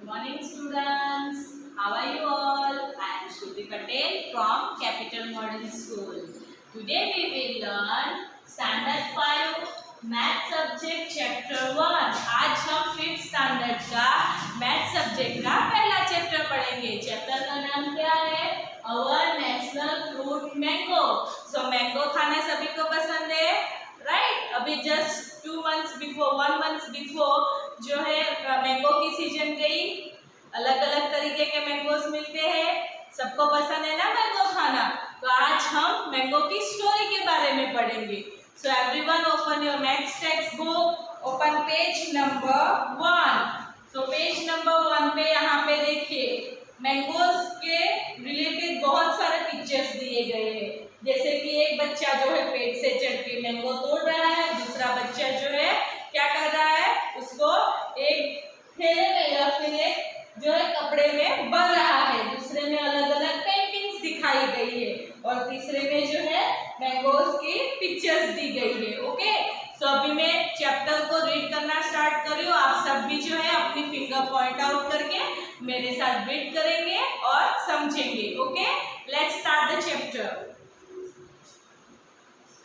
Morning students, how are you all? I am Shruti Patel from Capital Model School. Today we will learn Standard 5 Math Subject Chapter 1. आज हम 5th Standard का Math Subject का पहला chapter पढ़ेंगे. Chapter का नाम क्या है? Our National Fruit Mango. So mango खाना सभी को पसंद है, राइट? अभी जस्ट 1 month बिफोर जो है मैंगो की सीजन गई. अलग अलग तरीके के मैंगोस मिलते हैं. सबको पसंद है ना मैंगो खाना. तो आज हम मैंगो की स्टोरी के बारे में पढ़ेंगे. So everyone open your maths text book, open page number 1. So page number 1 पे यहाँ पे देखिए मैंगोस के रिलेटेड बहुत सारे पिक्चर्स दिए गए हैं. जैसे कि एक बच्चा जो है पेड़ से चढ़ के मैंगो तोड़ रहा है, दूसरा बच्चा जो है क्या कर रहा है, उसको एक थैले में या फिर एक जो है कपड़े में बन रहा है. दूसरे में अलग अलग पेंटिंग्स दिखाई गई है और तीसरे में जो है मैंगोस की पिक्चर्स दी गई है. ओके, सो अभी मैं चैप्टर को रीड करना स्टार्ट कर रही हूँ. आप सब भी जो है अपनी फिंगर पॉइंट आउट करके मेरे साथ रीड करेंगे और समझेंगे. Okay, let's start the chapter.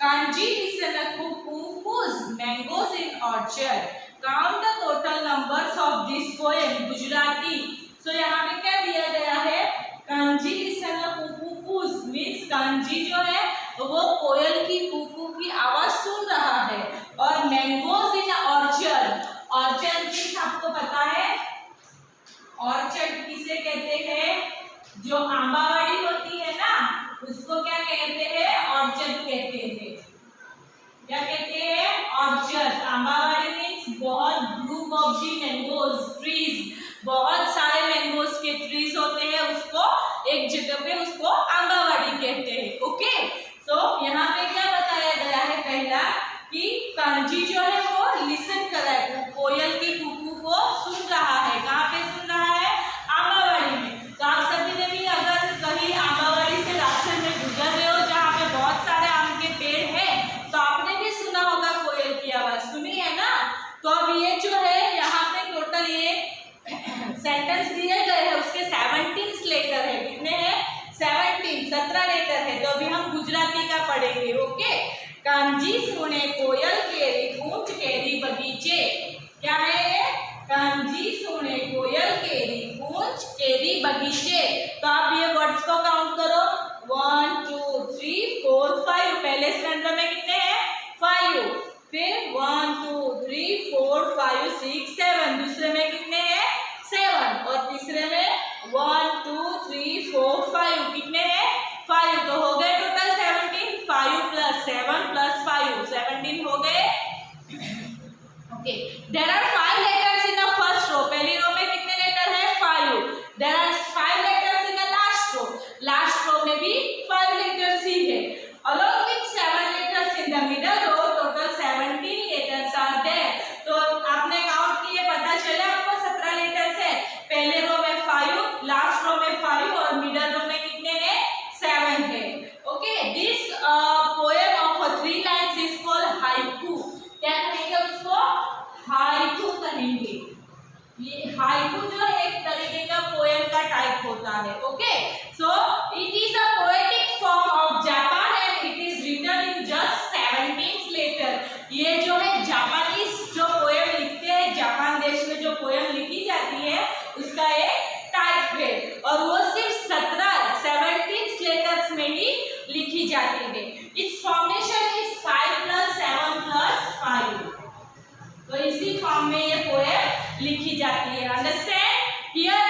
Kanji listen a cuckoo whose mangoes in orchard. Count the total numbers of this poem. Gujarati. So यहाँ पे क्या दिया गया है? Kanji listen a cuckoo whose means kanji जो है वो कोयल की कुकू की आवाज सुन रहा है. और मैंगोज इन ऑर्चर्ड. ऑर्चर्ड मीन्स आपको पता है ऑर्चर्ड किसे कहते हैं? जो आंबावाड़ी होती है ना, उसको क्या कहते हैं? ऑर्चर्ड कहते हैं. क्या कहते हैं? ऑर्चर्ड. आंबावाड़ी मीन्स बहुत group of the mangoes trees. बहुत सारे मैंगोज के ट्रीज होते हैं, उसको एक जगह पे उसको आंबावाड़ी कहते हैं. ओके, सो यहाँ पे क्या बताया गया है? पहला कि कांजी जो है वो लिसन कर रहा है, कोयल की कुकू को सुन रहा है. कहाँ पे सुन रहा है? आंबावाड़ी में. तो आप सभी ने भी अगर कहीं आंबावाड़ी से रास्ते में गुजर रहे हो जहाँ पे बहुत सारे आम के पेड़ हैं, तो आपने भी सुना होगा कोयल की आवाज. सुनी है ना? तो अब ये जो है यहाँ पे टोटल ये सेंटेंस दिए गए हैं, उसके 17 लेटर है. कितने हैं? 17 लेटर है. तो अभी हम गुजराती का पढ़ेंगे. ओके, कांजी सुने कोयल केरी कूंच केरी बगीचे. क्या है ये? कांजी सुने कोयल केरी कूंच केरी बगीचे. तो आप ये वर्ड्स को काउंट करो. 1 2 3 4 5. पहले स्टैंडर्ड में कितने हैं? 5. फिर 1 2 3 4 5 6 7. दूसरे में कितने हैं? 7. और तीसरे में 1 2 3 4 5. कितने हैं? 5. तो हो गए टोटल 17. 5 + 7 + 5 17 हो गए. Okay, there are 5 letters in the first row. पहली रो में कितने लेटर है? 5. There are 5 letters in the last row. Last row में भी 5 लेटर्स ही है. Along with 7 letters in the middle row, total 17 letters are there. तो आपने काउंट किए, पता चला आपको 17 लेटर्स है. पहले रो में 5, लास्ट रो में 5 और मिडल रो में कितने हैं? 7 है. Okay, this poem of 3 lines is called haiku. क्या कहेंगे उसको? हाइकू कहेंगे. ये हाइकू जो है एक तरीके का पोएम का टाइप होता है. Okay, so it is a poetic form of Japan and it is written in just 17 letter. ये जो है जापानीज जो पोएम लिखते हैं, जापान देश में जो पोएम लिखी जाती है उसका एक टाइप है और वो सिर्फ 17 लेटर्स में ही लिखी जाती है. It's formation is 5 + 7 + 5. तो इसी फॉर्म में ये पोएम लिखी जाती है. Understand? Here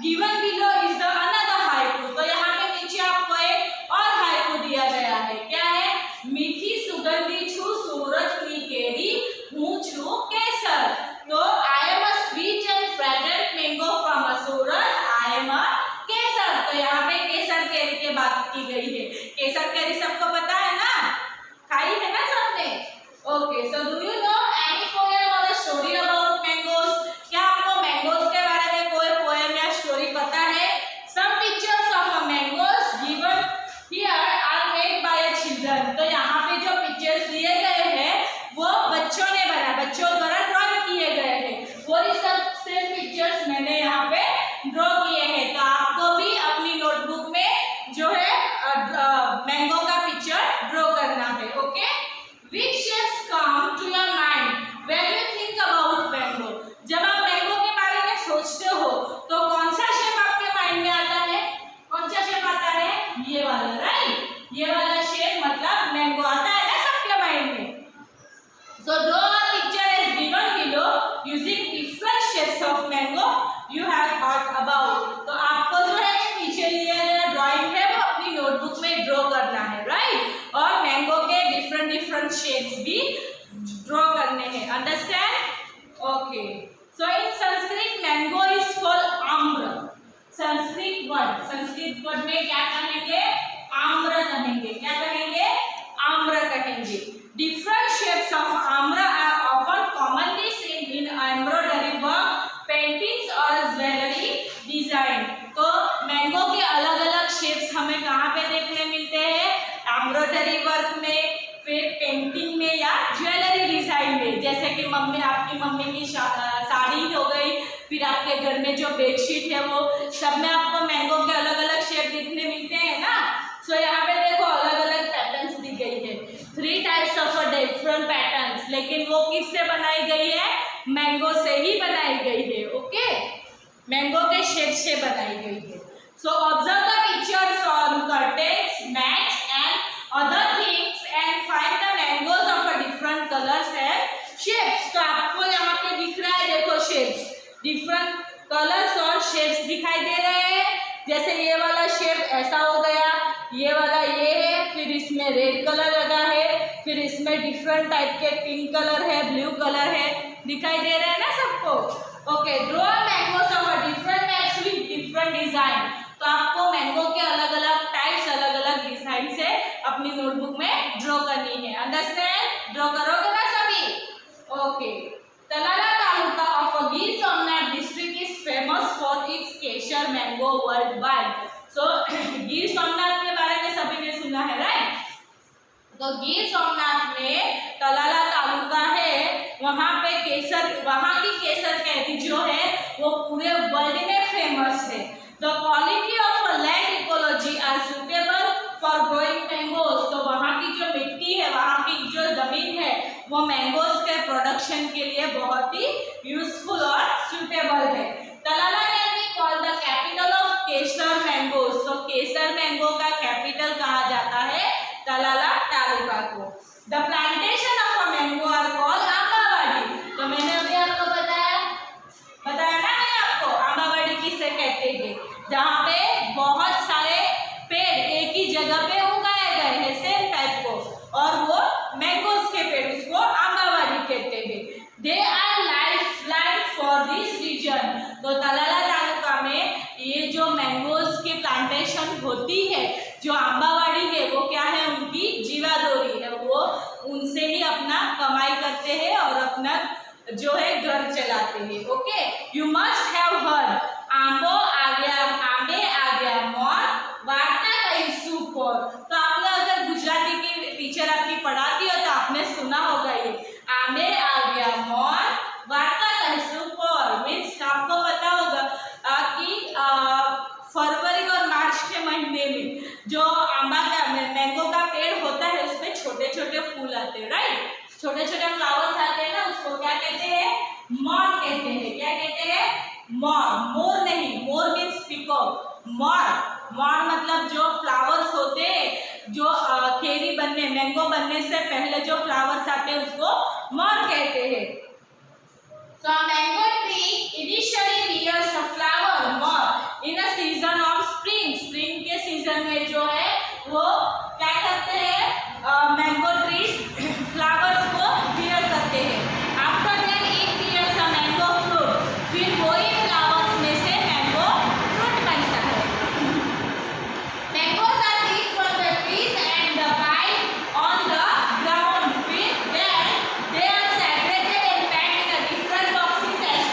given below is the another haiku. तो यहाँ पे नीचे आपको एक और हाइकू दिया गया है. क्या है? मीठी सुगंधी छू सूरज की केरी हूँ छू केसर. तो I am a sweet and fragrant mango from a Suraj, I am a Kesar. तो यहाँ पे केसर केरी की बात की गई है. केसर केरी सबको पता है ना? खाई है ना सबने? Okay, so do you no any poem और स्टोरी अबाउट मैंगोज? क्या आपको मैंगोज के बारे में कोई पोएम या स्टोरी पता है? Some pictures of a mangoes given here are made by children. तो यहाँ पे जो पिक्चर्स दिए गए हैं वो बच्चों ने बनाया, बच्चों द्वारा ड्रॉइंग किए गए हैं. वो सबसे पिक्चर्स मैंने यहाँ पे ड्रॉ किए हैं। तो आपको भी अपनी नोटबुक में जो है मैंगो का पिक्चर ड्रॉ करना है। Okay, which shapes come to your mind when you think about mango? जब आप मैंगो के बारे में सोचते हो तो कौन सा शेप आपके माइंड में आता है? कौन सा शेप आता है? ये वाला, राइट? ये वाला शेप मतलब मैंगो आता है ना सबके माइंड में। So draw a picture as given below using different shapes of mango you have thought about. तो आपको जो है पीछे लिए ड्राइंग है वो अपनी नोटबुक में ड्रॉ करना है, राइट? और मैंगो के डिफरेंट शेप्स भी ड्रॉ करने हैं। Understand? Okay, so in Sanskrit mango is called amra. Sanskrit word में क्या कहेंगे? आम्र कहेंगे। क्या कहेंगे? आम्र कहेंगे। Different shapes of amra are often commonly seen in embroidery work, paintings और ज्वेलरी डिजाइन। तो मैंगो के अलग अलग शेप्स हमें कहाँ पे देखने मिलते हैं? एम्ब्रॉयडरी वर्क में, फिर पेंटिंग में या ज्वेलरी डिजाइन में। जैसे कि आपकी मम्मी की साड़ी हो गई, फिर आपके घर में जो बेडशीट है वो सब में आपको मैंगो के अलग अलग शेप दिखने मिलते हैं ना। सो यहाँ पे देखो अलग अलग पैटर्न्स दी गई है, 3 टाइप्स ऑफ डिफरेंट पैटर्न्स, लेकिन वो किससे बनाई गई है? मैंगो से ही बनाई गई है। ओके, मैंगो के शेप से बनाई गई है। So observe the pictures on curtains, mats and other things and find the mangoes of different colours and shapes. तो आपको यहाँ पे दिख रहा है, देखो शेप्स, डिफरेंट कलर्स और शेप्स दिखाई दे रहे हैं। जैसे ये वाला शेप ऐसा हो गया, ये वाला ये है, फिर इसमें रेड कलर लगा है, फिर इसमें डिफरेंट टाइप के पिंक कलर है, ब्लू कलर है, दिखाई दे रहे हैं ना सबको? Okay, draw mangoes of different types with different design. तो आपको मैंगो के अलग अलग टाइप्स, अलग अलग डिजाइन से अपनी नोटबुक में ड्रॉ करनी है। अंडरस्टैंड? ड्रॉ करोगे ना सभी? Okay, Talala taluka of Gir Somnath district is famous for its Kesar mango world wide. So Gir Somnath के बारे में सभी ने सुना है, राइट? तो गिर सोमनाथ में तलाला तालुका है, वहाँ पे केसर, वहाँ की केसर कैरी जो है वो पूरे वर्ल्ड में फेमस है। The quality of land ecology are suitable for growing mangoes. तो वहाँ की जो मिट्टी है, वहाँ की जो जमीन है, वो मैंगोज के प्रोडक्शन के लिए बहुत ही यूजफुल और सुटेबल है। Talala can be called the capital of Kesar mangoes. तो केसर मैंगो का कैपिटल कहा जाता है तलाला तालुका को। The plantation of mango are called ambawadi. तो मैंने अभी आपको बताया ना, मैंने आपको आंबावाड़ी किसे कहते हैं? जहाँ पे बहुत सारे पेड़ एक ही जगह पे उगाए गए हैं सेम टाइप को, और वो मैंगोज के पेड़, उसको आंबावाड़ी कहते हैं। They are lifeline for this region. तो तलाला तालुका में ये जो मैंगोज की प्लांटेशन होती है, जो आंबावाड़ी है, वो क्या है? उनकी जीवादोरी है, वो उनसे ही अपना कमाई करते हैं और अपना जो है घर चलाते हैं। Okay, you must have heard आंबो आ गया, आंबे आ गया, मोर वार्ता कई सुपर। तो आपने अगर गुजराती की टीचर आपकी पढ़ाती हो तो आपने सुना होगा ये आंबे आ गया, मोर वार्ता कई सुपर। मीन्स आपको पता होगा कि फरवरी और मार्च के महीने में जो आंबा का मैंगो का पेड़ होता है, उसमें छोटे छोटे फूल आते हैं, राइट? छोटे छोटे फ्लावर्स आते हैं ना, उसको क्या कहते हैं? मोर कहते हैं। क्या कहते हैं? मोर। मोर नहीं, मोर मीन्स पीकॉक। मोर मतलब जो फ्लावर्स होते हैं, जो केरी बनने, मैंगो बनने से पहले जो फ्लावर्स आते हैं, उसको मोर कहते हैं। So a mango tree initially bears a flower more in a season of spring. Spring के सीजन में जो है वो क्या करते हैं? मैंगो ट्रीज फ्लावर्स को बियर करते हैं। After that it bears a mango fruit. फिर वही फ्लावर्स में से मैंगो फ्रूट बनता है। Mangoes are teen from the trees and the bite on the ground. फिर then they are separated and packed in different boxes as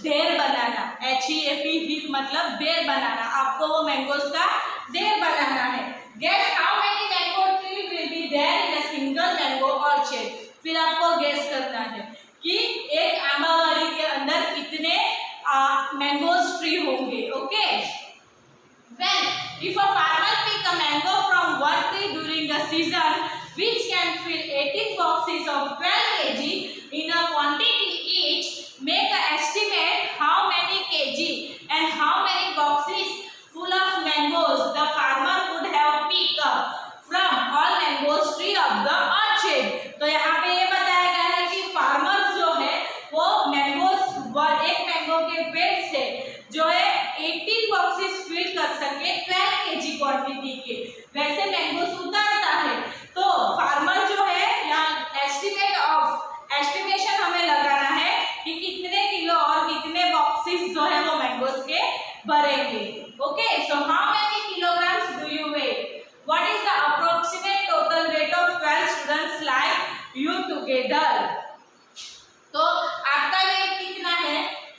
ढेर बनाना, HEAP heap मतलब ढेर बनाना, आपको वो मैंगोज का ढेर बनाना है। Guess how many mango tree will be there in a single mango orchard. फिर आपको गेस करना है कि एक आंबाबाड़ी के अंदर कितने मैंगोज ट्री होंगे। Okay, when if a farmer pick a mango from one tree during the season which can fill 18 boxes of 12 kg in a quantity each, make an estimate how many kg and how many boxes full of mangoes the farmer would have picked up from all mangoes tree of the orchard। तो यहाँ पे ये बताया गया है कि farmers जो है वो मैंगोज एक मैंगो के पेड़ से जो है 18 बॉक्सेस फिल कर सके 12 kg क्वांटिटी के, वैसे मैंगोस उतारता है। तो फार्मर जो है यहाँ एस्टिमेशन हमें लगाना है कि कितने किलो और कितने बॉक्सेस जो है वो मैंगोस के भरेंगे। Okay, so how many kilograms do you weight, what is the approximate total weight of 12 students like you together. तो आपका वेट कितना है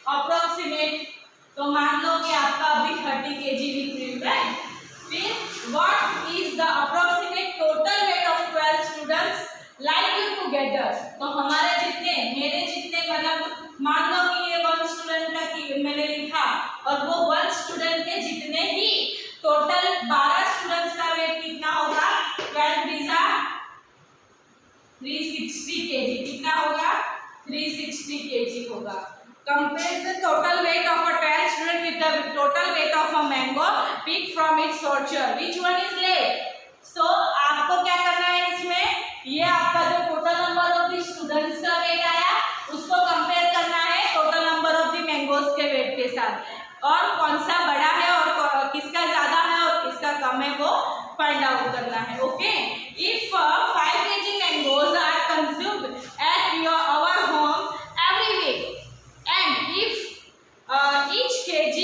अप्रोक्सीमेट, तो मान लो कि आपका अभी 30 kg लिख रही हूँ, राइट। फिर what is the approximate total weight of 12 students like you together. तो हमारे जितने मेरे जितने मतलब मान लो कि ये 1 स्टूडेंट का कि मैंने लिखा और वो 1 स्टूडेंट के जितने ही टोटल 12 स्टूडेंट्स का वेट कितना होगा, 12 बीजा 360 kg, कितना होगा 360 kg होगा। Compare the total weight of a 12 student with the total weight of a mango picked from its orchard. Which one is less? So आपको क्या करना है इसमें, ये आपका जो total number of the students का वेट आया उसको कंपेयर करना है total number of the mangoes के वेट के साथ, और कौन सा बड़ा है और किसका ज्यादा है और किसका कम है वो फाइंड आउट करना है। Okay, if 5 kg mangoes are consumed at our home every week and if each kg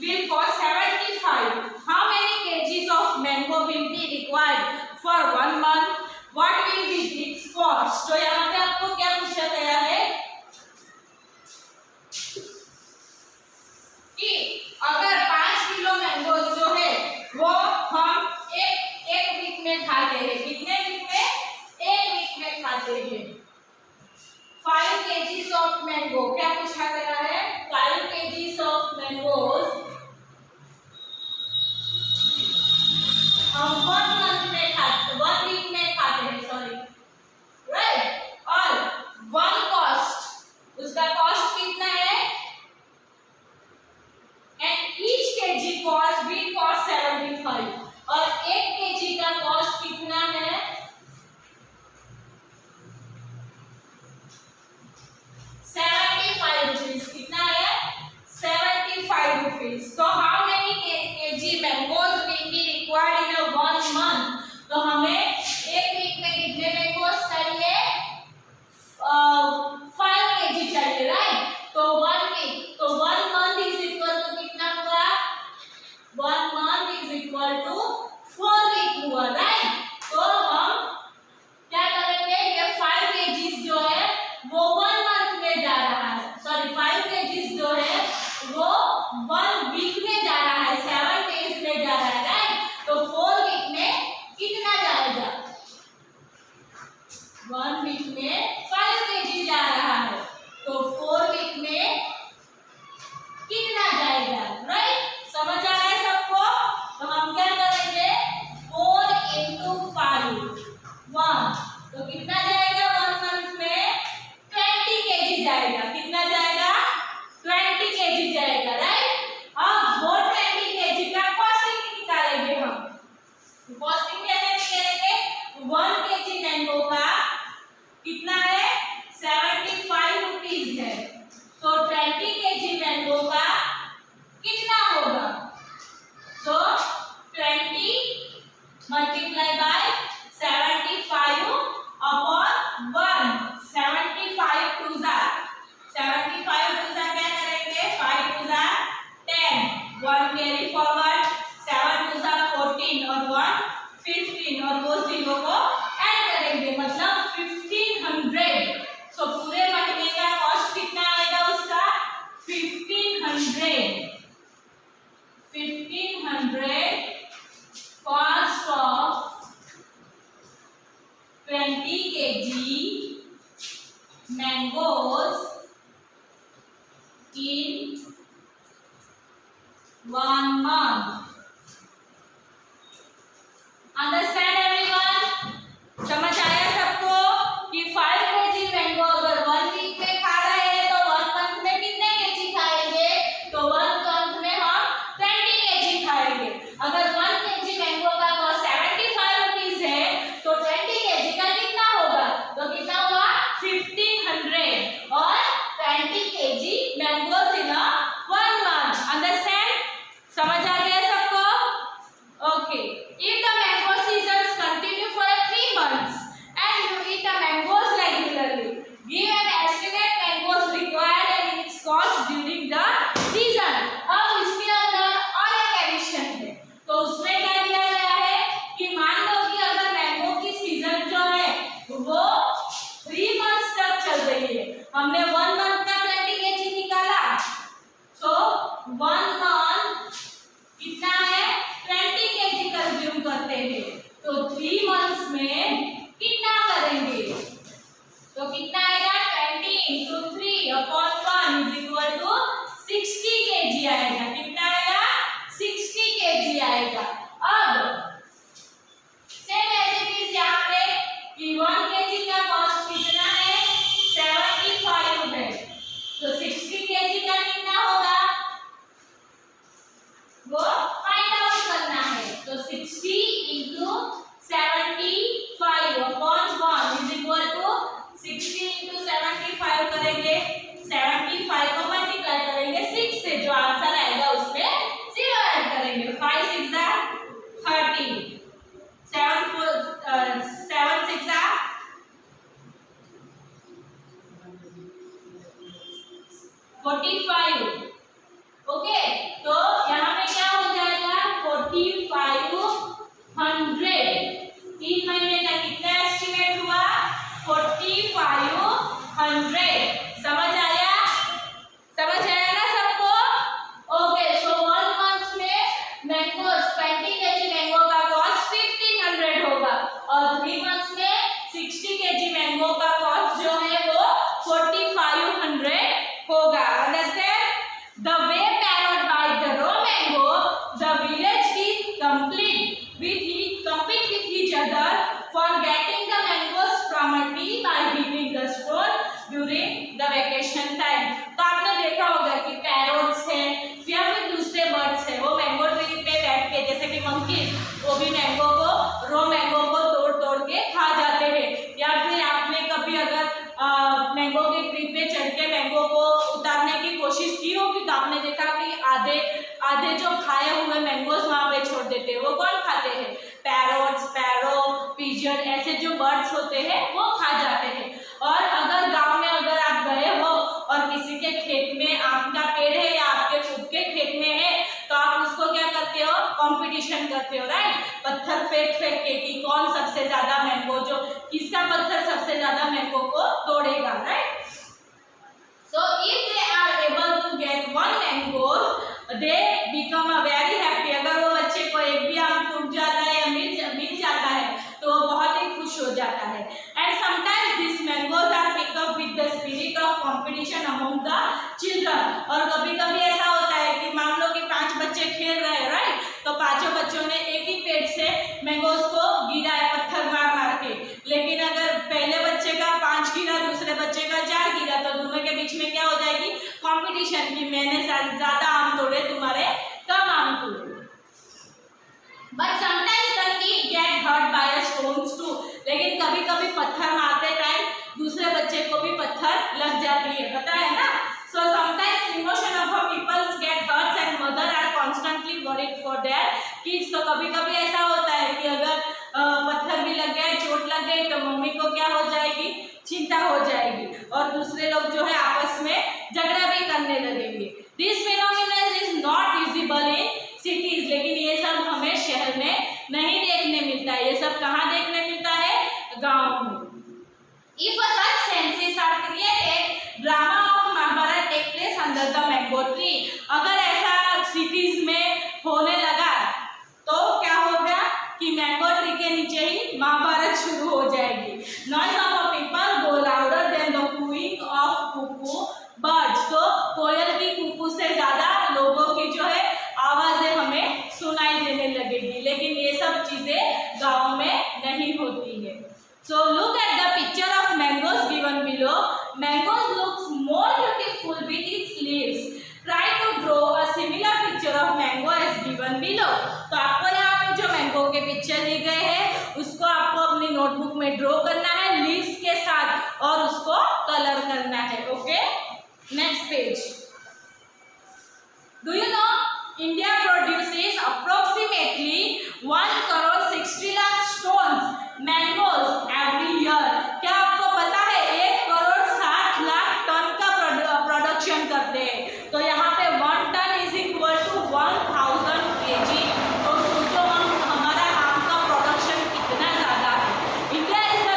will cost 75, how many kgs of mango will be required for 1 month, what will be its cost। तो यहाँ पे आपको क्या पूछा गया है कि अगर 5 किलो मैंगोज जो है वो हम एक वीक में खाते हैं, कितने वीक में 1500 cost of 20 kg mangoes in 1 month. Understand everyone? समझ आया सबको कि 5 kg मैंगो अगर 1 वीक में खा रहे हैं तो 1 मंथ में कितने केजी खाएंगे? तो 1 मंथ में हम 20 केजी खाएंगे। अगर 1 केजी मैंगो का कॉस्ट 75 रुपीस है तो 20 केजी का कितना होगा? तो कितना हुआ? 1500 और 20 केजी मैंगोज इन 1 मंथ। अंडरस्टैंड? समझ आ गया सबको? Okay. If the mango seasons continue for 3 months and you eat the mangoes regularly, give an estimate mangoes required and its cost during the season. अब इसके अंदर और एक एडिशन है, तो उसमें क्या दिया गया है कि मान लो कि अगर मैंगो की सीजन जो है वो 3 मंथ्स तक चल रही है, हमने 1 मंथ का 20 केजी निकाला, तो 1 मंथ कितना है? 20 केजी कंज्यूम करते हैं, तो 3 मंथ्स में कितना करेंगे? तो कितना आएगा? 20 into 3 upon 1 is equal to 60 KG आएगा। कितना आएगा? 60 केजी आएगा। अब सेम ऐसे चीज यहाँ पे कि 1 केजी का कॉस्ट कितना है? 75 है, तो 60 केजी का कितना होगा वो फाइंड आउट करना है। तो 60 into 75 upon 1 is equal to 60 into 75 करेंगे, 75 को मल्टीप्लाई करेंगे 6 से, जो आंसर आएगा उसमें 0 ऐड करेंगे। 5 6 30, 7 6 45। ओके, तो यहाँ पे क्या हो जाएगा? 4500। 3 महीने का कितना एस्टिमेट हुआ? 4500। समझ आया? समझ आया ना सबको? ओके, सो 1 मंथ में मैंगोस 20 केजी मैंगो का कॉस्ट 1500 होगा और 3 मंथ्स में 60 केजी मैंगो का कॉस्ट जो है वो 4500 होगा। Understand? The way parrot bite the raw mango, the village is compete with each other for getting the mangoes from a tree by hitting the stone during the vacation time. तो आपने देखा होगा कि parrots है या फिर दूसरे birds है, वो मैंगो ट्री पे बैठ के, जैसे कि मंकी, वो भी मैंगो को, रॉ मैंगो को तोड़ तोड़ के खा जाते हैं। या फिर आपने कभी अगर मैंगो के ट्री पे चढ़ के मैंगो को उतारने की कोशिश की होगी तो आपने देखा कि आधे जो खाए हुए मैंगोस वहां पे छोड़ देते हैं। वो कौन खाते हैं? पैरोट्स, पैरो, पिजन, ऐसे जो बर्ड्स होते हैं वो खा जाते हैं। और अगर गांव में अगर आप गए हो और किसी के खेत में आम का पेड़ है या आपके खुद के खेत में है तो आप उसको क्या करते हो? कंपटीशन करते हो, राइट? पत्थर फेंक फेंक के कि कौन सबसे ज्यादा मैंगो, जो किसका पत्थर सबसे ज्यादा मैंगो को तोड़ेगा, right? So if they are able to get 1 mango, they become a very happy. अगर वो बच्चे को एक भी आम टूट जाता है या मिल जाता है तो वो बहुत ही खुश हो जाता है। And sometimes these mangoes are picked up with the spirit of competition among the children. और कभी-कभी ऐसा होता है कि मान लो कि 5 बच्चे खेल रहे हैं, राइट? तो पांचों बच्चों ने एक ही पेड़ से मैंगोज को गिरा है पत्थर मार मार के, लेकिन अगर पहले बच्चे का 5 गिरा, दूसरे बच्चे का 4 गिरा, तो दोनों के बीच में क्या हो जाएगी? कंपटीशन की मैंने ज्यादा आम तोड़े, तुम्हारे कम आम तोड़े। But sometimes the kid get hurt by a stones too. लेकिन कभी-कभी पत्थर मारते टाइम दूसरे बच्चे को भी पत्थर लग जाती है, पता है ना? So sometimes emotion of our people get hurt and mother are constantly worried for their kids. तो कभी-कभी ऐसा होता है कि अगर पत्थर भी लग गया, चोट लग गई तो मम्मी को क्या हो जाएगी? चिंता हो जाएगी और दूसरे लोग जो है आपस में झगड़ा भी करने लगेंगे। This phenomenon is not visible in cities, लेकिन ये सब हमें शहर में नहीं देखने मिलता है। ये सब कहाँ देखने मिलता है? गांव में। If such senses are created, drama of Mahabharata take place on the under the mango tree. अगर ऐसा सिटीज में होने लगा तो क्या होगा कि मैंगो ट्री के नीचे ही महाभारत शुरू हो जाएगी। Noise of a people go louder than the cooing of cuckoo birds. तो कोयल की कुकू से ज्यादा लोगों की जो है आवाजें हमें सुनाई देने लगेगी, लेकिन ये सब चीजें गाँव में नहीं होती है। So look at the picture of mangoes given below. Mangoes looks more beautiful with its leaves. Try to draw a similar picture of mango as given below. तो आपको यहाँ पे जो मैंगो के पिक्चर दिए गए हैं उसको आपको अपनी नोटबुक में ड्रॉ करना है लीव्स के साथ और उसको कलर करना है। Okay, next page. Do you know India produces approximately 1,60,00,000 stones mangoes every year. क्या आपको पता है 1,60,00,000 टन का प्रोडक्शन करते हैं। तो यहाँ पे 1 ton is equal to 1000 kg। तो सोचो हमारा आम का प्रोडक्शन कितना ज़्यादा है। India is the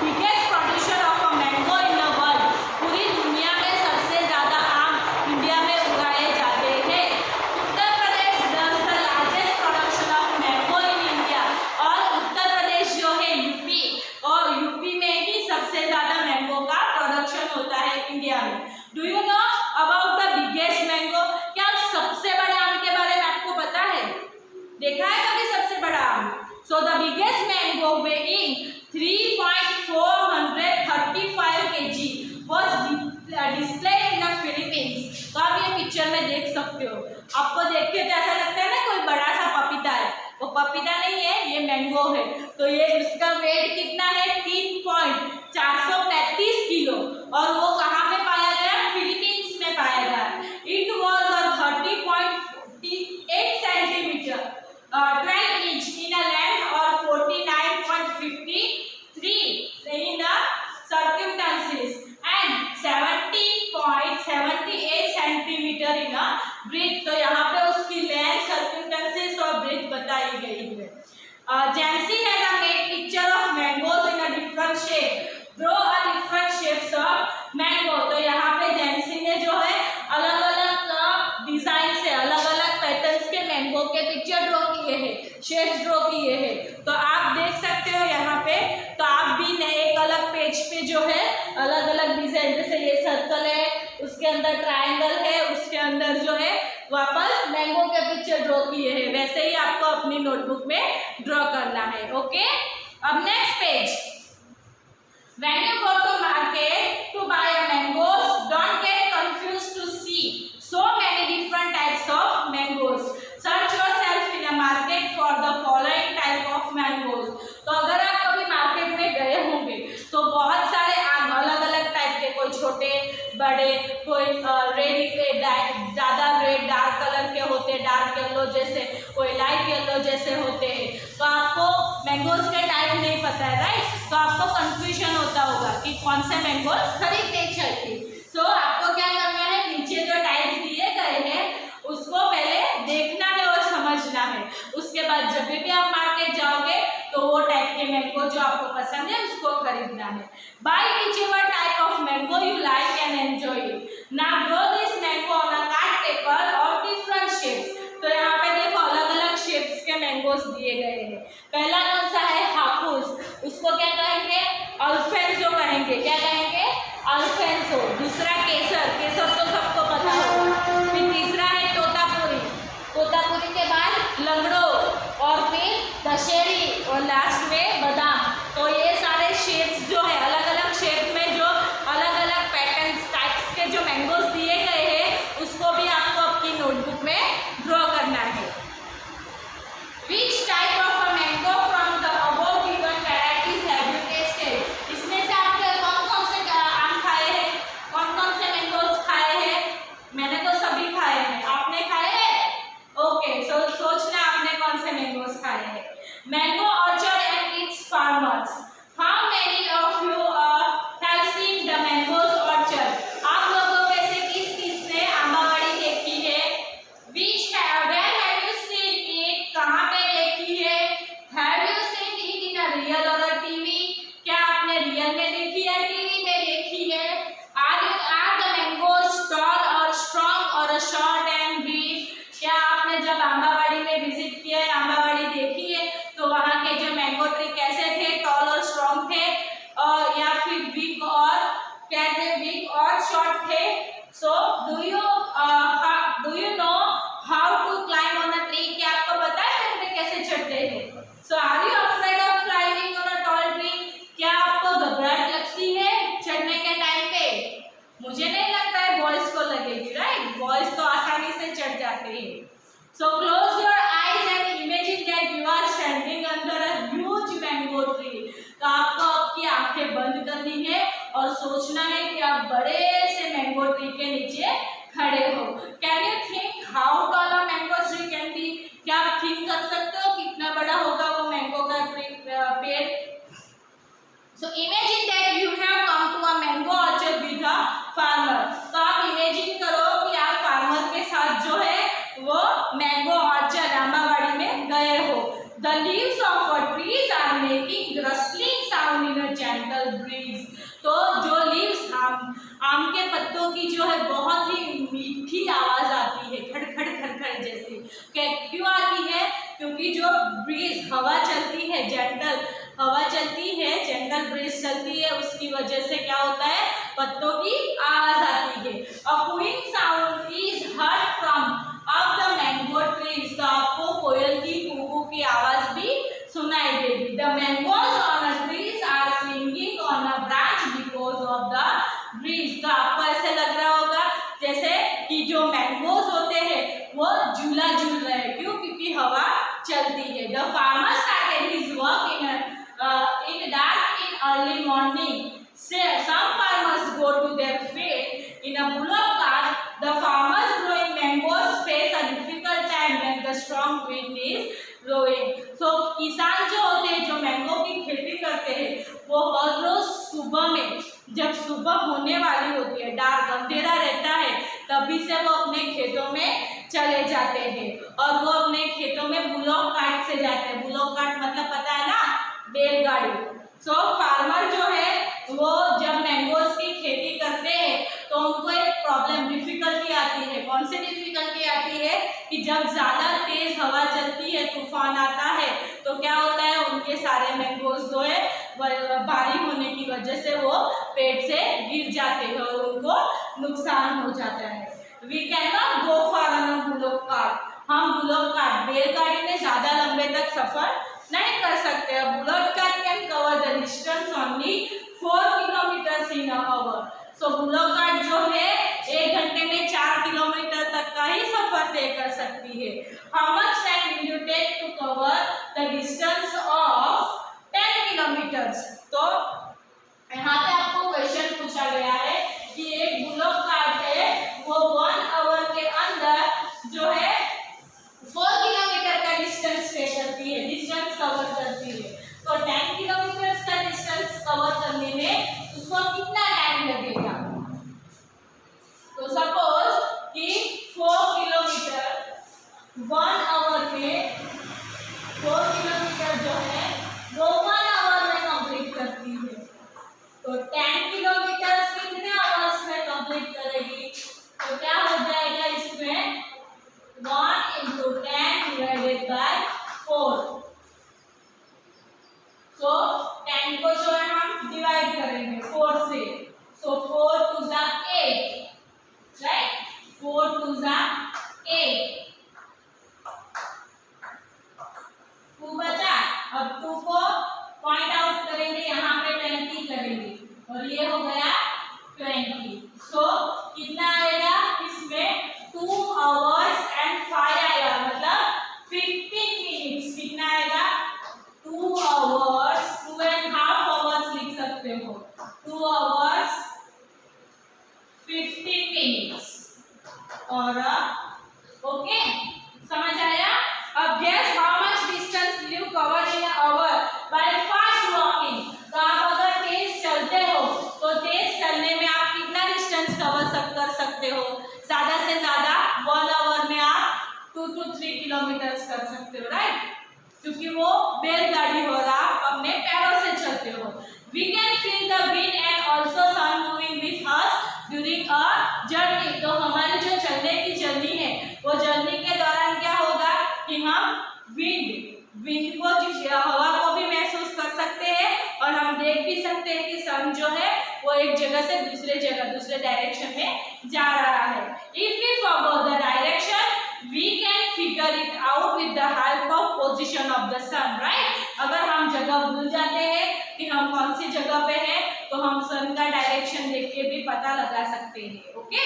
biggest producer of a mango in the world. पूरी दुनिया में सबसे ज़्यादा आम इंडिया में उगाए जाते हैं। Uttar Pradesh does the largest production of mango in India. और उत्तर प्रदेश जो है यूपी, और यूपी में ही सबसे ज्यादा मैंगो का प्रोडक्शन होता है इंडिया में। Do you know about the biggest mango? क्या सबसे बड़े आम के बारे में आपको पता है? देखा है कभी सबसे बड़ा आम? So the biggest mango weighing 3.435 kg was displayed in the Philippines। तो आप ये पिक्चर में देख सकते हो। आपको देख के तो ऐसा लगता है ना कोई बड़ा सा पपीता है, वो पपीता नहीं है, ये मैंगो है। तो ये इसका वेट कितना है? 3.435 किलो। और वो कहाँ पे पाया गया? फिलीपींस में पाया गया। It was 30.48 centimetre 12 inch in a length और 49.53 in the circumference and 70.78 centimetre in a breadth. तो यहाँ पे उसकी लेंथ, सर्कमफरेंस और ब्रेथ बताई गई है। Jansi has a made picture of mangoes in a different shape. Draw a different shapes of mango। तो यहाँ पे जैंसी ने जो है अलग अलग डिजाइन से, अलग अलग पैटर्न्स के मैंगो के पिक्चर ड्रॉ किए हैं, शेप्स ड्रॉ किए हैं। तो आप देख सकते हो यहाँ पे। तो आप भी एक अलग पेज पे जो है अलग अलग डिजाइन, जैसे ये सर्कल है, उसके अंदर ट्रायंगल है, उसके अंदर जो है वापस मैंगो के पिक्चर ड्रॉ किए हैं, वैसे ही आपको अपनी नोटबुक में ड्रॉ करना है। ओके, अब next page. When you go to market to buy a mangoes, don't get confused to see so many different types of mangoes. Search yourself in a market for the following type of mangoes। तो अगर आप कभी market में गए होंगे तो बहुत सारे आम अलग अलग टाइप के, कोई छोटे बड़े, कोई रेड, ज़्यादा रेड डार्क कलर के होते हैं, डार्क येलो जैसे, कोई लाइट येलो जैसे होते हैं। तो आपको मैंगोज के टाइप नहीं पता है, राइट? तो आपको कंफ्यूजन होता होगा कि कौन से मैंगोज खरीदने चाहिए। सो आपको क्या करना है, नीचे जो टाइप दिए गए हैं उसको पहले देखना है और समझना है। उसके बाद जब भी आप मार्केट जाओगे तो वो टाइप के मैंगो जो आपको पसंद है उसको खरीदना है। By whichever type of mango you like and enjoy it. Now draw this mango on a card paper of different shapes। तो यहाँ पे देखो अलग अलग शेप्स के मैंगोज दिए गए हैं। पहला कौन सा है? हाफूस। उसको क्या कहेंगे? अल्फेंसो कहेंगे। क्या कहेंगे? अल्फेंसो। दूसरा केसर, केसर तो सबको पता होगा। फिर तीसरा है तोतापुरी, तोतापुरी के बाद लंगड़ो और फिर दशहरी और लास्ट में बादाम। तो ये सारे शेप्स जो है अलग अलग शेप में जो अलग अलग पैटर्न्स टाइप्स के जो मैंगोज दिए गए हैं उसको भी आपको अपनी नोटबुक में ड्रॉ करना है। Which type of a mango from the above given varieties have you tasted? इसमें से आपने कौन-कौन से आम खाए हैं, कौन-कौन से मैंगोज खाए हैं? मैंने तो सभी खाए हैं, आपने खाए हैं? ओके, सोचना आपने कौन से मैंगोज खाए हैं। Mango orchard and it's farmers. How many of you have seen the mangoes orchard? आप लोगों में से किसने आंबाबाड़ी देखी है? Where have you seen it? कहाँ पे देखी है? Have you seen it in a real or a TV? क्या आपने रियल में देखी है, टीवी में देखी है? Are the mangoes tall or strong और अ शॉर्ट एंड ब्रीफ। क्या आपने जब आंबावाड़ी में विजिट किया है, आंबावाड़ी देखी है, तो वहाँ के जो मैंगो ट्री कैसे थे, टॉल और स्ट्रॉन्ग थे और या फिर वीक और क्या थे, वीक और शॉर्ट थे। So do you know how to climb on a tree? क्या आपको पता है पेड़ पे कैसे चढ़ते हैं? So are you afraid of climbing on a tall tree? क्या आपको घबराहट लगती है चढ़ने के टाइम पे? मुझे नहीं लगता है बॉयज को लगेगी, राइट? बॉयज तो आसानी से चढ़ जाते हैं। So close your eyes and imagine that you are standing under a huge mango tree. तो आपको आपकी आंखें बंद करनी है और सोचना है कि आप बड़े से मैंगो ट्री के नीचे खड़े हो। Can you think how tall a mango tree can be? क्या आप थिंक कर सकते हो कितना बड़ा होगा वो मैंगो का पेड़? So imagine that you have come to a mango orchard with a farmer. तो आप इमेजिन करो कि आप फार्मर के साथ जो है वो मैंगो ऑर्चर्ड आंबावाड़ी में गए हो। The leaves of a trees are making rustling sound in a gentle breeze. तो जो लीव्स आम के पत्तों की जो है बहुत ही मीठी आवाज आती है, खड़खड़ खड़खड़ जैसी। क्यों आती है? क्योंकि जो ब्रीज हवा चलती है, जेंटल हवा चलती है, जेंटल ब्रीज चलती है, उसकी वजह से क्या होता है, पत्तों की आवाज आती है। A cooing sound is heard from up the mango trees. तो आपको कोयल की कूकू की आवाज भी सुनाई देगी। The mangoes on a trees are swinging on a branch because of the breeze. तो आपको ऐसे लग रहा होगा जैसे कि जो मैंगोज होते हैं वो झूला झूल रहे हैं। क्यों? क्योंकि हवा चलती है। The farmer started his work in dark in early morning. Some farmers go to their field in a bullock cart. The farmers growing mangoes face a difficult time when the strong wind is blowing. So किसान जो होते हैं, जो mango की खेती करते हैं, वो हर रोज सुबह में, जब सुबह होने वाली होती है, डार्क अंधेरा रहता है, तभी से वो अपने खेतों में चले जाते हैं और वो अपने खेतों में बुलॉक कार्ट से जाते हैं। बुलॉक कार्ट मतलब पता है ना, बैलगाड़ी। सो फार्मर जो है वो जब मैंगोज की खेती करते हैं तो उनको एक प्रॉब्लम, डिफिकल्टी आती है। कौन सी डिफिकल्टी आती है कि जब ज्यादा तेज हवा चलती है, तूफान आता है, तो क्या होता है, उनके सारे मैंगोज जो है भारी होने की वजह से वो पेड़ से गिर जाते हैं और उनको नुकसान हो जाता है। We can not go for on a bullock cart. हम बुलॉक कार्ट, बैलगाड़ी में ज्यादा लंबे तक सफर नहीं कर सकते। Bullock cart can cover the distance only 4 kilometre in a hour. So bullock cart जो है 1 घंटे में 4 किलोमीटर तक का ही सफर तय कर सकती है। How much time will you take to cover the distance of 10 kilometres? तो यहाँ पे आपको क्वेश्चन पूछा गया है कि एक बुलॉक कार्ट है, वो 1 आवर के अंदर जो है 4 किलोमीटर का डिस्टेंस तय करती है, डिस्टेंस कवर करती है। तो 10 किलोमीटर का डिस्टेंस कवर करने में उसको कितना टाइम लगेगा? तो सपोज कि 4 किलोमीटर 1 आवर में, 4 किलोमीटर जो है वो 1 आवर में कंप्लीट करती है। तो 10 किलोमीटर कितने आवर्स में कंप्लीट करेगी? तो क्या हो जाएगा इसमें 1 into 10 divided by 4। सो 10 को जो है हम डिवाइड करेंगे 4 से। सो 4 to the 8, right? 4 to the 8, 2 बचा। अब 2 को पॉइंट आउट करेंगे, यहाँ पे 20 करेंगे और ये हो गया 20। सो कितना आएगा इसमें? 2 hours and 5 आएगा, मतलब 15 minutes। कितना आएगा? 2 hours, 2.5 hours लिख सकते हो। 2 hours 15 minutes। और ओके, समझ आया? अब guess how much distance will you cover in an hour by fast walking? तो आप अगर तेज चलते हो तो तेज चलने में आप कितना डिस्टेंस कवर कर सकते हो? ज्यादा से ज्यादा 1 आवर में आप 2 to 3 किलोमीटर कर सकते हो, राइट? क्योंकि वो बैलगाड़ी हो रहा, आप अपने पैरों से चलते हो। We can feel the wind and also sun moving with us during our journey। तो हमारी जो चलने की कि हम विंड को, हवा को भी महसूस कर सकते हैं और हम देख भी सकते हैं कि सन जो है वो एक जगह से दूसरे डायरेक्शन में जा रहा है। If we forgot the direction we can figure it out with the help of position of the sun, right. अगर हम जगह भूल जाते हैं कि हम कौन सी जगह पे हैं तो हम सन का डायरेक्शन देख के भी पता लगा सकते हैं। Okay,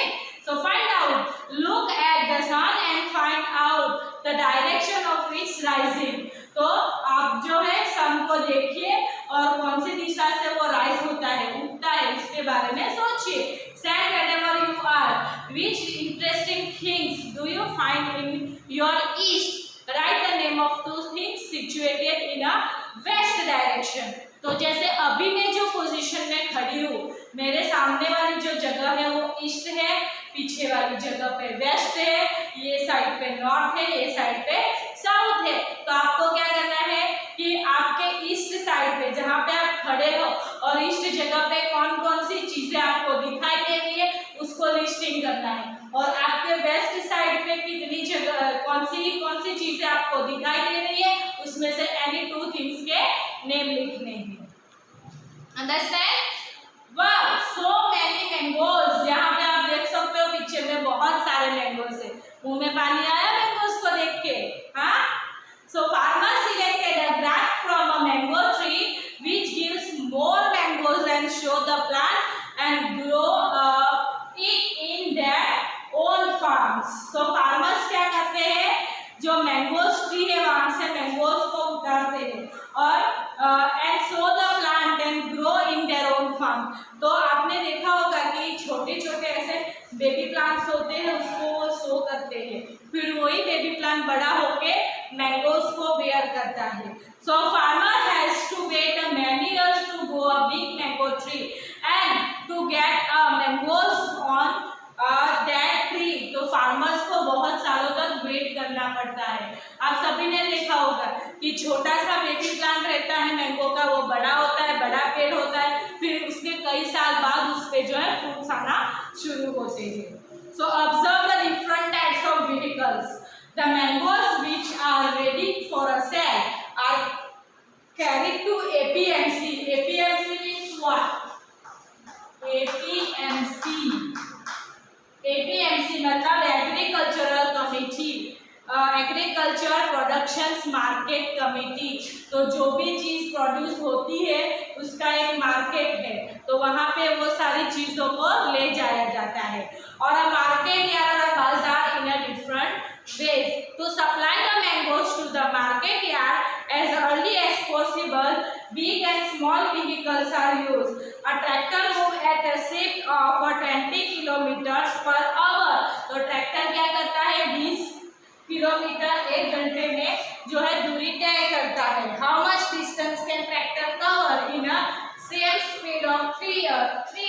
so find out, look at the sun and find out the direction of its rising. तो आप जो है सन को देखिए और कौन सी दिशा से वो राइज होता है, उगता है, इसके बारे में सोचिए। Stand wherever you are. Which interesting things do you find in your east? Write the name of two things situated in a west direction. तो जैसे अभी मैं जो पोजीशन में खड़ी हूँ, मेरे सामने वाली जो जगह है वो ईस्ट है, पीछे वाली जगह पे वेस्ट है, ये साइड पे नॉर्थ है, ये साइड पे साउथ है। तो आपको क्या करना है कि आपके ईस्ट साइड पे जहाँ पे आप खड़े हो और ईस्ट जगह पे कौन कौन सी चीजें आपको दिखाई दे रही है उसको लिस्टिंग करना है, और आपके वेस्ट साइड पे कितनी जगह कौन सी चीजें आपको दिखाई दे रही है उसमें से एनी टू थिंग्स के नेम लिखने हैं। अंडरस्टैंड? वाह, सो मैनी मैंगोज। यहाँ पे आप देख सकते हो पीछे में बहुत सारे मैंगोज है। मुंह में पानी आया मैंगोज को देख के? हाँ। So farmer selected a grape from a mango tree which gives more mangoes and show the plant and grow it in their own farms. So farmers क्या करते हैं, जो मैंगोज ट्री है वहां से मैंगोज को उतारते हैं और and show the plant and grow in their own farm. तो आपने देखा होगा कि छोटे छोटे ऐसे बेबी प्लांट्स होते हैं, उसको वो शो करते हैं, फिर वही बेबी प्लांट बड़ा होके मैंगोज को बेयर करता है। So farmer has to wait many years to grow a big mango tree and to get mangoes on that tree. तो फार्मर्स को बहुत सालों तक वेट करना पड़ता है। आप सभी ने देखा होगा कि छोटा सा बेबी प्लांट रहता है मैंगो का, वो बड़ा होता है, बड़ा पेड़ होता है, फिर उसके कई साल बाद उस पे जो है फ्रूट्स आना शुरू होते हैं। So observe the different types of vehicles. The mangoes which are ready for a sale are carried to APMC. APMC means what? APMC. APMC मतलब agricultural committee, agriculture productions market committee. तो जो भी चीज produce होती है उसका एक market है, तो वहाँ पे वो सारी चीजों को ले जाया जाता है। और मार्केट या बाजार in a different ways to supply the mangoes to the market yard as early as possible. Big and small vehicles are used. A tractor moves at a speed of 20 kilometers per hour. तो tractor क्या करता है, 20 kilometre एक घंटे में जो है दूरी तय करता है। How much distance can tractor cover in a same speed of 3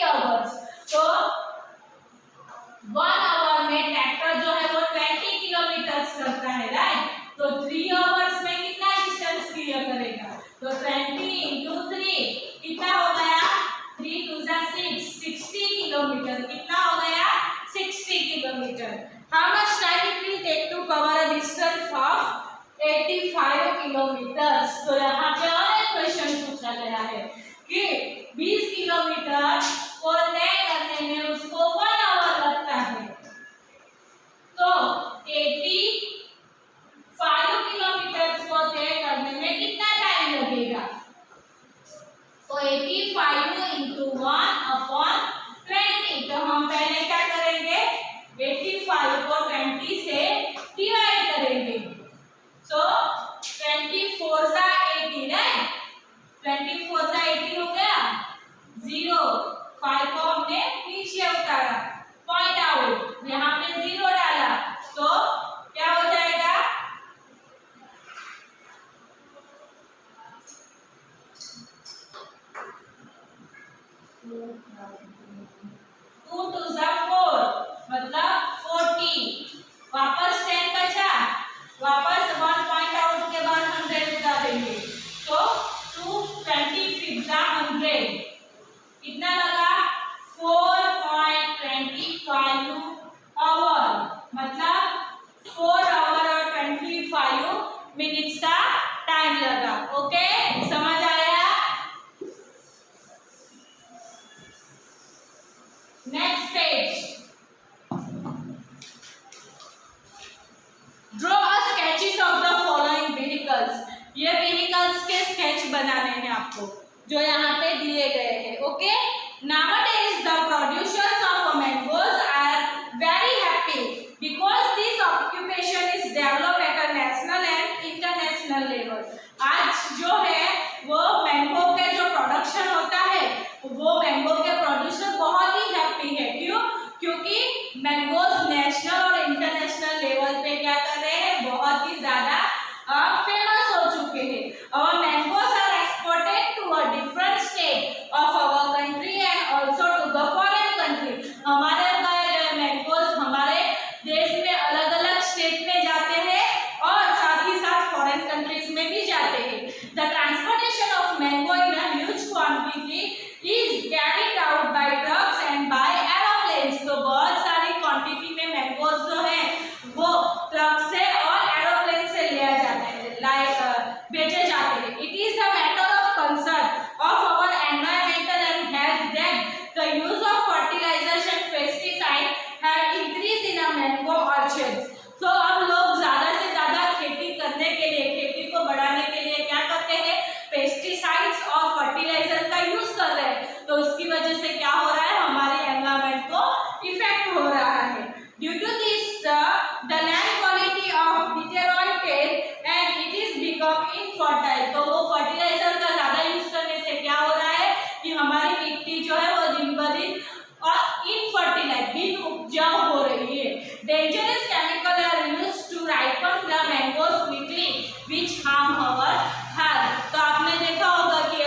hours? तो 1 आवर में ट्रैक्टर जो है वो 20 किलोमीटर करता है, राइट। तो 3 आवर्स में कितना डिस्टेंस क्लियर करेगा? तो 20 into 3 कितना हो गया? 3 2 6, 60 किलोमीटर। कितना हो गया? 60 kilometre. How much time it will take to cover a distance of 85 kilometers? तो यहाँ पे और एक क्वेश्चन पूछा गया है कि 20 किलोमीटर को तय करने में उसको 1 आवर लगता है, तो 85 किलोमीटर को तय करने में कितना टाइम लगेगा? तो 85 into 1/20। तो हम पहले क्या करेंगे, 85 को 20 से डिवाइड करेंगे। सो 24 सा 80, राइट। 24 सा 80 हो गया, मिनट्स का टाइम लगा। ओके, समझ आया? Next page, draw a sketches of the following vehicles. ये व्हीकल्स के स्केच बनाने हैं आपको जो यहाँ पे दिए गए हैं। Okay, nowadays the producers of mangoes are very happy because this occupation is developed at a national and international level। आज जो है वो मैंगो के जो प्रोडक्शन होता है वो मैंगो के प्रोड्यूसर बहुत ही हैप्पी है। क्यों? क्योंकि मैंगोज नेशनल और इंटरनेशनल लेवल पे क्या कर रहे हैं, बहुत ही ज्यादा फेमस हो चुके हैं। और mangoes are exported to a different state of our country and also to the foreign country. हमारे मैंगोज हमारे देश में अलग अलग स्टेट में जाते हैं और साथ ही साथ फॉरेन कंट्रीज में भी जाते हैं। The transportation of mango in a huge quantity is carried out by trucks and by aeroplanes. तो बहुत सारी क्वांटिटी में मैंगोज जो है वो ट्रक से और एरोप्लेन से लिया जाते हैं, बेचे जाते हैं। It is a matter of concern of our environmental and health that the use of fertilisers and pesticide have increase in a mango orchards. तो अब लोग ज्यादा से ज्यादा खेती करने के लिए, खेती को बढ़ाने के लिए क्या करते हैं, पेस्टिसाइड्स और फर्टिलाइजर का यूज कर रहे हैं। तो उसकी वजह से क्या हो रहा है, हमारे एनवायरमेंट को इफेक्ट हो रहा है। Due to this the land quality of deteriorated and it is become infertile. तो वो फर्टिलाइजर का ज्यादा यूज करने से क्या हो रहा है कि हमारी मिट्टी जो है वो दिन ब दिन और इनफर्टिलाइज, बिन उपजाऊ हो रही है। Dangerous chemical are used to ripen the mangoes quickly which harm our health. तो आपने देखा होगा कि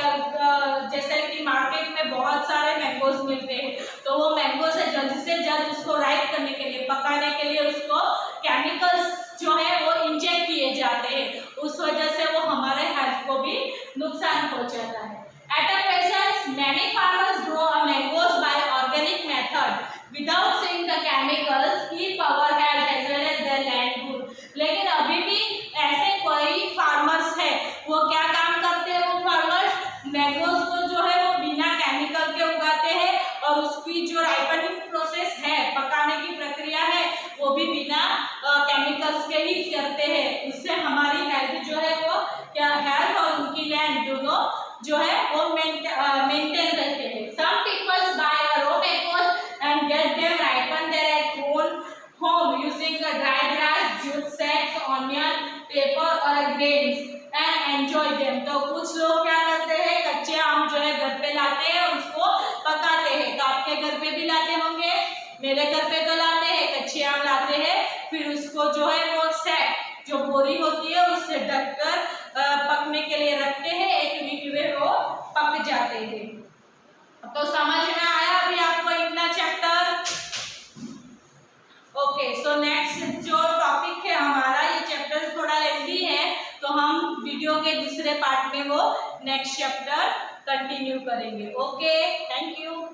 जैसे कि मार्केट में बहुत सारे मैंगोज मिलते हैं, तो वो मैंगो से जल्द उसको राइप करने के लिए, पकाने के लिए उसको केमिकल्स जो है वो इंजेक्ट किए जाते हैं। उस वजह से वो हमारे हेल्थ को भी नुकसान पहुंचाता है। At a present, many farmers grow a mangoes by organic method without seeing the chemicals keep our health as well as their land good। लेकिन अभी भी ऐसे कोई फार्मर्स है, वो क्या काम करते हैं, वो फार्मर्स मैंगोज को जो है वो बिना केमिकल के उगाते हैं और उसकी जो राइपनिंग प्रोसेस है, पकाने की प्रक्रिया है, वो भी बिना केमिकल्स के ही करते हैं। उससे हमारी हेल्थ जो है वो क्या, हेल्थ और उनकी लैंड दोनों जो है वो मेंटेन रहते हैं। Some people buy a raw mangoes and get them ripened there at home using a dry grass, jute sacks, onion, paper or grains and enjoy them। तो कुछ लोग क्या करते हैं, कच्चे आम जो है घर पे लाते हैं और उसको पकाते हैं। तो आपके घर पे भी लाते होंगे, मेरे घर पे तो लाते हैं, कच्चे आम लाते हैं, फिर उसको जो है वो सैक जो बोरी होती है उससे ढककर पकने के लिए रखते हैं। एक वीक में वो पक जाते हैं। तो समझ में आया अभी आपको इतना चैप्टर? ओके, सो नेक्स्ट जो टॉपिक है हमारा, ये चैप्टर थोड़ा लेंथी है तो हम वीडियो के दूसरे पार्ट में वो नेक्स्ट चैप्टर कंटिन्यू करेंगे। Okay, thank you.